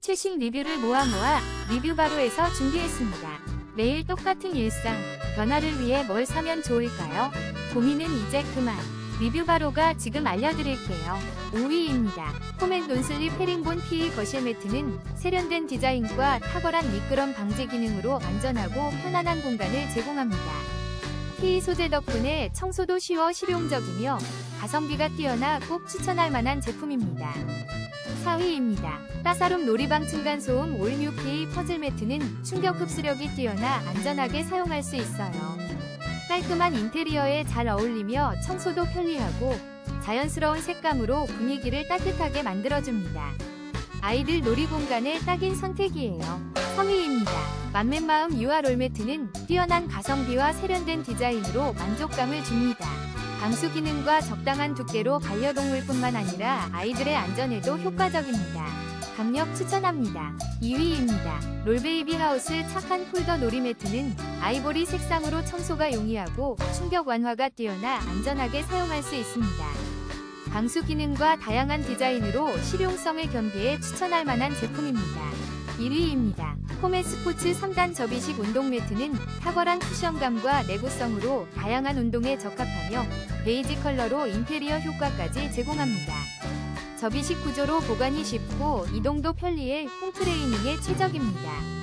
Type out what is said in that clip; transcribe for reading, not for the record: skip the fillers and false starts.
최신 리뷰를 모아 리뷰바로에서 준비했습니다. 매일 똑같은 일상, 변화를 위해 뭘 사면 좋을까요? 고민은 이제 그만. 리뷰바로가 지금 알려드릴게요. 5위입니다. 홈앤 논슬립 헤링본 PE 거실 매트는 세련된 디자인과 탁월한 미끄럼 방지 기능으로 안전하고 편안한 공간을 제공합니다. PE 소재 덕분에 청소도 쉬워 실용적이며 가성비가 뛰어나 꼭 추천할 만한 제품입니다. 4위입니다. 따사룸 놀이방 층간소음 올뉴 PE 퍼즐 매트는 충격 흡수력이 뛰어나 안전하게 사용할 수 있어요. 깔끔한 인테리어에 잘 어울리며 청소도 편리하고 자연스러운 색감으로 분위기를 따뜻하게 만들어줍니다. 아이들 놀이 공간에 딱인 선택이에요. 3위입니다. 맘맨마음 유아 롤매트는 뛰어난 가성비와 세련된 디자인으로 만족감을 줍니다. 방수 기능과 적당한 두께로 반려동물뿐만 아니라 아이들의 안전에도 효과적입니다. 강력 추천합니다. 2위입니다. 롤베이비 하우스 착한 폴더 놀이매트는 아이보리 색상으로 청소가 용이하고 충격 완화가 뛰어나 안전하게 사용할 수 있습니다. 방수 기능과 다양한 디자인으로 실용성을 겸비해 추천할 만한 제품입니다. 1위입니다. 홈앤 스포츠 3단 접이식 운동 매트는 탁월한 쿠션감과 내구성으로 다양한 운동에 적합하며 베이지 컬러로 인테리어 효과까지 제공합니다. 접이식 구조로 보관이 쉽고 이동도 편리해 홈트레이닝에 최적입니다.